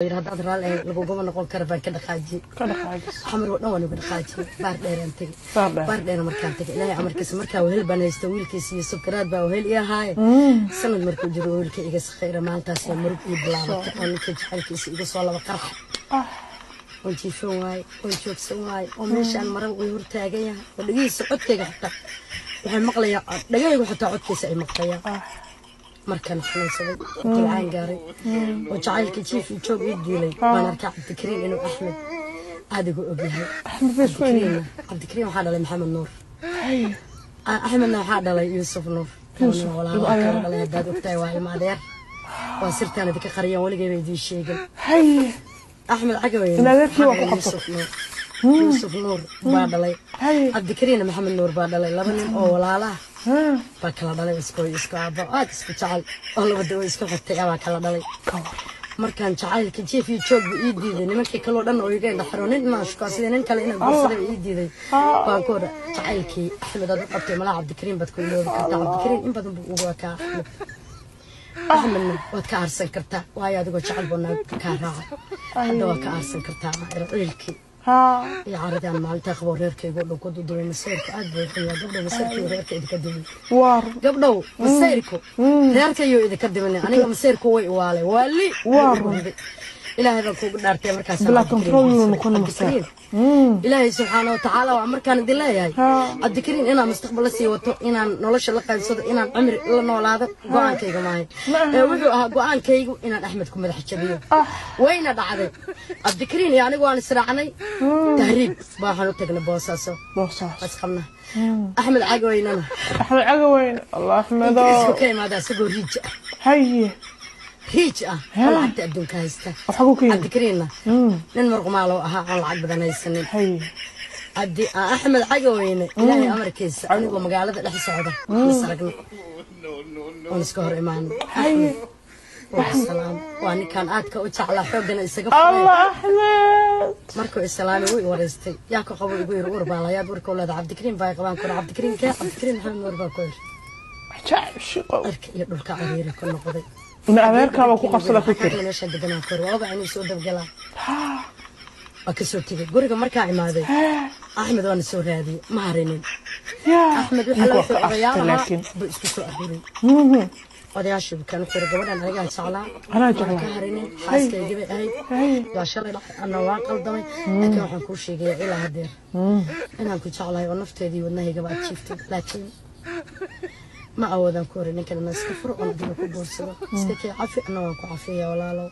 هذا رأي لبوجو نقول كرفان كذا خاجي حمر ونوان يقول خاجي بارد أنتي بارد أنا مركان تك لا عمر كيس مركا وهل بنا يستوي الكيس يسكرات بقى وهل إيه هاي سند مركو جرو الكي يجس خير ما أنت سيا مركو يبلغ أنا كي جحل كيس يجس والله بقرح وانتي شواي وانشوف سواي ومش عن مرة ويور تاجية ودقي سقط تيجي حتى وحين مقلية دقي يقول حتى عد كيس أي مقلية مركان خلنا نسوي كل عين قاري وجعل كيف يشوف يديلي وانا ركعت تكريم انه احمد هذا يقول ابيها احمد بس وين عبد الكريم وحاده لمحمد نور احمد وحاده ليوسف نور يوسف والله كان هداد وقتي واي ما دير وصرت انا ديك قريه ولقي بيدي شيء هي احمد عقوي يوسف نور بادلي عبد الكريم محمد نور بادلي لبن او ولاله bakala dhalay isku aabo aad isku jacayl oo laba dawo isku xigtay aba kala dhalay markaan jacaylka jiif iyo joog ii diiday nimankii kale oo dhan oo iga dhaxroonin ma shaqaasay nin kale inaan guursaday ii diiday baan ku oraa jacaylkii Axmed aad qabtay malaha Cabdi Kariim bad ku iloobi kartaa Cabdi Kariim in badan buu uga ka Axmed waad ka arsan kartaa waayo adigoo jacayl banaa ka raacay hadda waa ka arsan kartaa ilkii يا عردان مالته خبر يقول له كنت دوي مسيرك أدري يا قبل مسيرك وريرك إذا كدمني قبله مسيرك ريرك يو إذا كدمني أنا مسيرك والي إلهي ركوب دارتي مركز بلا كنترول نكون مسير إلهي سبحانه وتعالى وعمر كان دلائي عبد الكريم إنا مستقبل سيوتو إنا نولش الله قيد صدق إنا عمر إلا نولاده قوان كيغو معي وحوها قوان كيغو إنا أحمدكم مدح الشبيه وين دعدي عبد الكريم يعني قوان سرعني تهريب باحنو تقنا بوساسو بس خمنا أحمد عقوين أنا أحمد عقوين الله أحمد اسمه كيما هذا سقو ريج هي هيج والله عبد أدون كايسته عبد الكريم نن مرق ماله على العقب ذا نيسنين عبد أحمد عقوين إلهي أمر كيس أنا أقول مقالة لح سعودة نسرقنا ونسكهر إيمان والسلام وأنا كان آتك وتعالى حبنا إسقف الله أحمد مركو السلام ويورستي ياكو قبل يقول أوربالا يا دورك أولاد عبد الكريم باي قبان كون عبد الكريم كيف عبد الكريم محمد أوربا كوير عجائب شقو أرك يدورك عريري كل نقضي من أمريكا وكو قصة فكر أنا مش عندنا كور والله يعني سود بقلا أكسر تيجي قولك مركا عمادي أحمد وأنا سوري هذه ما هرينين أحمد وحلا في الرياضة بيسكتوا أهلين ودياشي كانوا في رجبنا أنا جالس صعلا أنا جالس كهرينين حاسك يجيب هاي يا شر أنا واقع ضمي لكن وحن كل شيء جاي إلى هدير أنا كنت صعلا ونفت هذه والنهي جبت شفتي لكن ما أودن كوري نكنا الناس كفروا أنا دي بكون بورسة استكى عفي أنا وأكو عفية ولا لو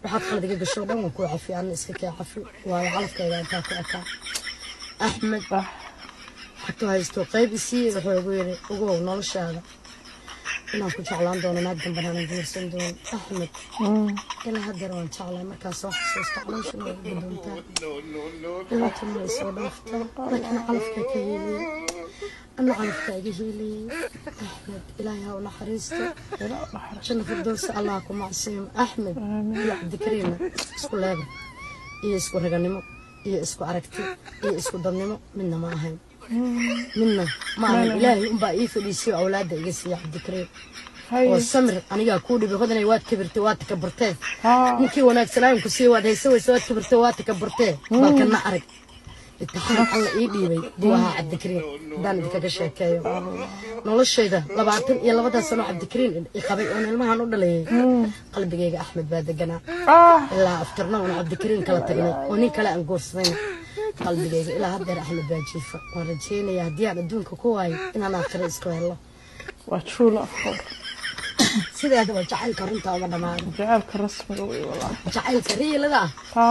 وحط خلدي جيب الشغل ده وأكو عفي أنا استكى عفي وعرف كذا أنت أكا أحمد حتى هايستو قيب يصير ويقولي وقول نولش هذا أنا كنت شغلان دون نقدم بنانا جورسين دون أحمد إلا هدر وان شغلان مركز واحد سوستعمل شنو بدون تا إلا تما يسوي لكن عرفك كيلي أنا عرفت أجيلي أحمد إلهي هو نحرسته عشان في الدوس اللهكم معصيم أحمد يا عبد الكريم اسكو لابا اسكو رجانيمو اسكو عركتي اسكو ضمنيمو منا ما هين منا ما إلهي أم بقى يفليسي أولاده يجلس يا عبد الكريم والسمر أنا جا كودي بخدني وات كبرت وات كبرته ممكن وانا سلام كسي وات هيسوي سوات كبرت وات كبرته لكن ما أعرف التحرك على إيدي بي بوها عبد الكريم دان ديك كشكايو نولش شيدا لبعتن يا لبدا سنه عبد الكريم يقبي انا ما هنو دلي قلبيغا احمد بادغنا الا افترنا وانا عبد الكريم كلا تغني وني كلا ان غورسين قلبيغا الى هدر احمد باجيفا ورجينا يا ديان ادونك كواي ان انا اخر اسكو هلو واتشول افكار سيده جعلك runta ma dhamaado jacalka rasmiga way walaa jacalka reelada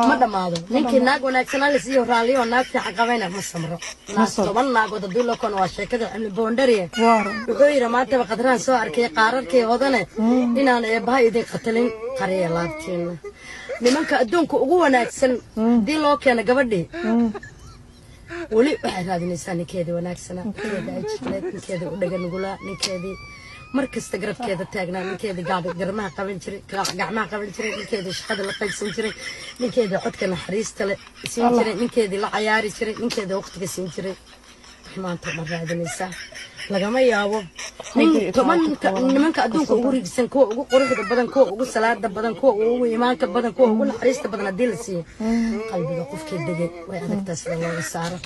ma dhamaado ninkii naag wanaagsan la siiyo raaliyo naag fiican qabayna ma samro naas toban naagooda dulo kon waa sheekada amni boondariye wuxuu yiri maanta qadraan soo arkay qaararkii hodane inaan eebahay idin qatalin qariya laabtiin nimanka adduunka ugu wanaagsan dii loo keena gabadhii wali waxay raadinaysaa ninkeeda wanaagsan ninkeeda ajleed ninkeeda u dhagan gula ninkeedii markasta garabkeeda taagnaa ninkeeda gacmaha qaban jiray gacmaha qaban jiray ninkeeda shaqada la qaybsan jiray ninkeeda codka naxariista leh siin jiray ninkeeda la ciyaari jiray ninkeeda waqtiga siin jiray maanta ma raadinaysaa lagama yaabo nimanka adduunka ugu rigsan kuwa ugu quruxda badan kuwa ugu salaada badan kuwa ugu iimaanka badan kuwa ugu naxariista badan hadii la siiyo qalbiga qofkii degay way adagtaa sida looga saaro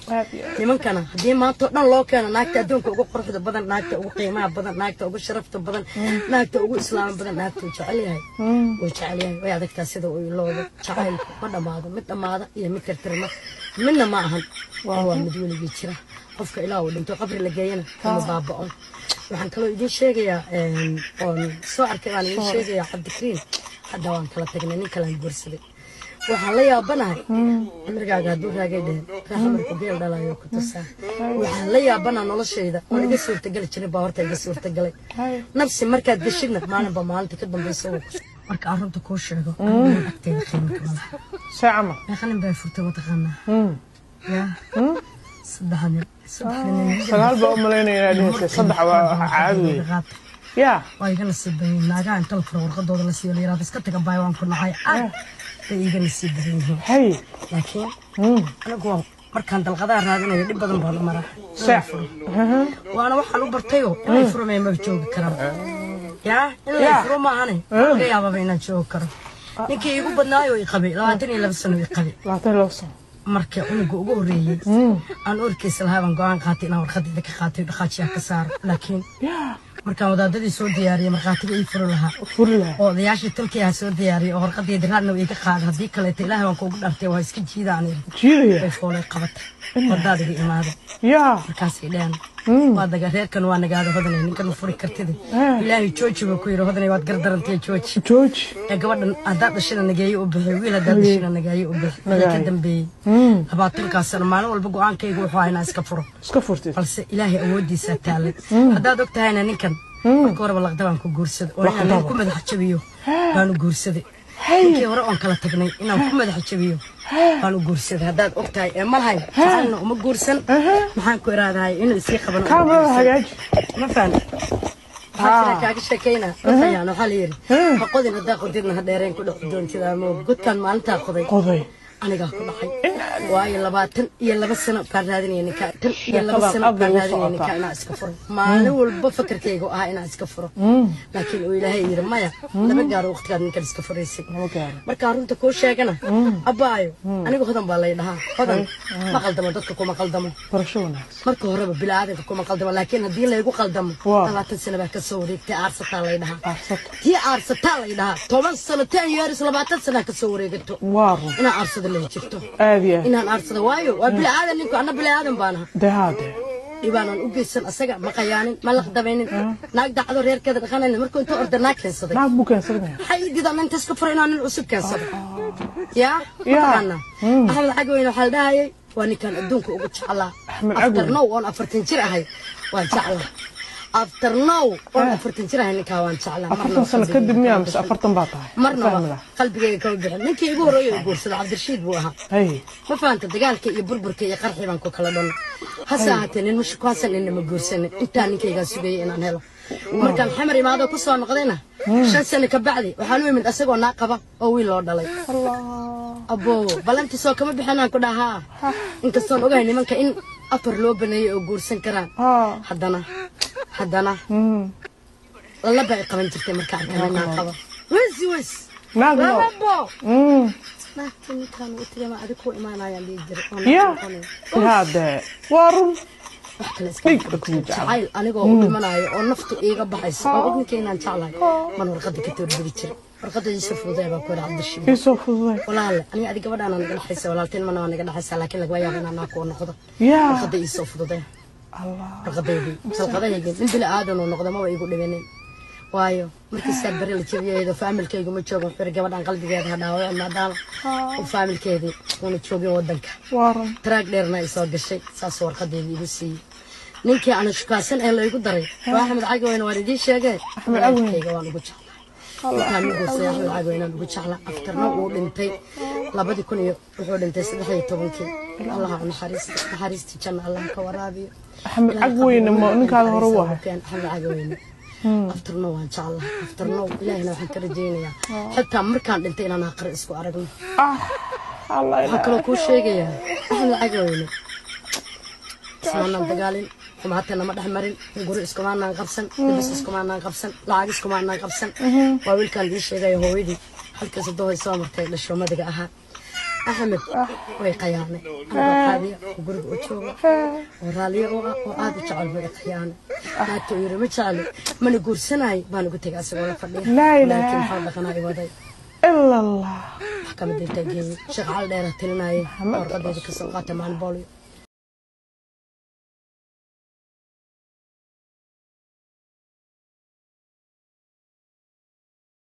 nimankana hadii maanta dhan loo keeno naagta adduunka ugu quruxda badan naagta ugu qiimaha badan naagta ugu sharafta badan naagta ugu islaam badan naagta uu jecel yahay way adagtaa sida uu looga jacaylku ma dhamaado mid dhamaada iyo mid tirtirma midna ma ahan waa mid weligii jira qofka ilaa uu dhinto qabri la geeyana kama baaba'o waxaan kaloo idin sheegayaa oon soo arkay waan idin sheegayaa cabdikariin hadda waan kala tagnay nin kalaan guursaday waxaan la yaabanahay amargaaga hadduu raagay dhehen raaxamarku geel dhalayo ku tusaa waxaan la yaabanaa noloshayda oo iga suurtagali jirin baa horta iga suurtagalay nafsi markaad geshidna maalinba maalinta ka dambaysa marka arrinta kuu sheego agteeda qiimka madaxa saacama meeqanin baa furtay mataqaanaa yaa sagaal baa u malaynaya inaad dhehaysa saddex waa caadi yaa waa iga nasiib badan naagaha inta la furo warqadooda la siiyo la yiraahdo iska taga baay waan ku nahay bay iga nasiib badan yihiin hay laakiin anigu markaan dalqadaha raadinayo dhib badan baan u maraa waana waxaan u bartayoo inay furmay ma joogi karaan yaa in la furo maahane laga yaababa inaan joogi karo ninkii igu badnaayoo i qabay 22 sano i qabay 22 sano marka unugu ugu horeeyay aan orkiisa lahaban go'aan qaatay inaan warqadda ka qaatay dhaqaajiya ka saar laakiin markaan wadaadadii soo diyaariyay marqaatiga ii furo lahaa oo odayaashii Turkiga soo diyaariyay oo warqadii diraadna way ka qaaday hadii kale ilaahay waan kuugu dhartay waa iska jiidaan jiidaya foolay qabatay wadaadiga imaada markaas idhaan waa daga reerkan waa nagaada hodanay ninkan furi kartida ilaahay jooji buu ku yiri hodanay waad gardarantay jooji ee gabadhan hadda dhashada nageeyo u bixi wiil hadda dhashada nageeyo u bixi ka dambeeyay 20 sano maalin walba go'aankaygu wuxuu ahaa inaan iska furtay balse ilaahay awoodiisa taalay haddaad ogtahayna ninkan marka hore laqdabaan ku guursaday oo inaan ku madax jabiyo baan u guursaday ninkii hore oon kala tagnay inaan ku madax jabiyo baan u guursaday haddaad ogtahay ee malahay saxalna uma guursan maxaan ku iraadahay inuu isii qabano kaamada hagaaji ma fahmi waxaan kaaga sheekayna waxayaan waxa la yiri qodin hadaa qodidna hadheereen ku dhax doontida ama godkan maalinta qoday aniga ku dhaxay waayo 22 sano ka raadinay ninka 22 sano ka raadinay ninka inaan iska furo maalin walba fakarkaygu ah inaan iska furo laakiin uu ilaahay yiri maya laba gaar waqtiga ninka iska furaysay marka runta ku sheegana abaayo aniga hodan baa la yiraahdaa hodan ma qaldamo dadka kuma qaldamo barashona marka horeba bilaadanka kuma qaldamo laakiin hadii la igu qaldamo 20 sano baa ka soo wareegtay aarsata la yiraahdaa tii aarsata la yiraahdaa 10 sano 10 years 20 sano ka soo wareegto ina aarsada la jirto inaan aarsada waayo waa bilaadan ninku ana bilaadan baana dahade ibaanan u geysan asaga ma qayaanin ma laqdabaynin naag dacdo reerkeeda dhaqanayna markuu inta ordanaa keensaday naag buu keensaday xaydida inta iska furayna nin cusub keensaday yaa ana ahal lacag weyn waxa la dhaayay waa ninkan adduunka ugu jeclaa after now on 40 jir ahay waa jeclaa after now on 40 jir ahay ninka waan jeclaa marna sano kadib miyaa mise 40 baa tahay marna qalbigayga ka bixin ninkii igu horeeyay guursaday Cabdirashiid buu ahaa ma faanta dagaalka iyo burburka iyo qarxi baan ku kala dhan hasaatee nin mushku haasan in ma guursanin inta ninkayga sugayay inaan helo markaan xamar imaado ku soo noqdayna 5 sano ka bacdi waxaan u imid asagoo naaqaba oo wiil loo dhalay abo balanti soo kama bixinaan ku dhahaa inkastoo ogahay nimanka in afar loo baneeyay oo guursan karaan haddana la baa qaban jirtay marka arkay naaqaba wes naaqabo laakiin kan uu tirama adigu imaanayaan diidir hada warun jacayl anigoo u dhimanayo oo naftu iiga baxayso oo ogninkay inaan jeclahay man warqadda ka toordhigi jiray warqadda ii soo fududay baa ku yidhi Cabdirashiid ii soo fududay walaal aniga adiga gabadhaan naga dhaxaysa walaaltiin mana naga dhaxaysa laakiin laga yaabo inaan naag ku noqdo warqadda ii soo fududay Allah warqadayga min bila aadan oo noqdo ma way igu dhibaneen waayo markii saad bari la jabiyay familkaygu ma joogo xir gabadhan qalbigeeda hadhaawo maadaama oo familkeedii uu joogay wadanka traag dheerna ay soo gashay saas warqadeedii igu siiyay ninkii aan shukaasan ee la igu daray Axmed Cagaweyne waa idin sheegay Axmed Cagaweyne waan ugu jeclaa kan ugu soo Axmed Cagaweyne ugu jeclaa afterna uu dhintay 2000 wuxuu dhintay 13 Allah ha naxariisto janna Allah ka waraabiyo Axmed Cagaweyne ma ninkaada hore waa Axmed Cagaweyne afterno waan jeclaa afterno ilaahina waxaan ka rajeynayaa xitaa markaan dhintay inaan aqri isku aragno Allah waxa kale ku sheegaya Axmed Cagaweyne اسمعنا دقالين وما حتى ما دحمرين غوري اسكمانا قبسن بس اسكمانا قبسن لاعق اسكمانا قبسن وويل كان لي شيغاي هويدي halkaas doohay soo martay dhashoomadga ahaa Ahmed way qayaanay anaga guriga u jooga oo raaliyo oo aad u jecel bay qayaanay naagta yiri ma jecel mana guursanay baan ugu tagay asagoo la fadhiya laakiin waxaan dhaqanay waday illa Allah maxkamadda tagay shaqal dheer tilinay warqadeeda ka soo qaatay maan booliyo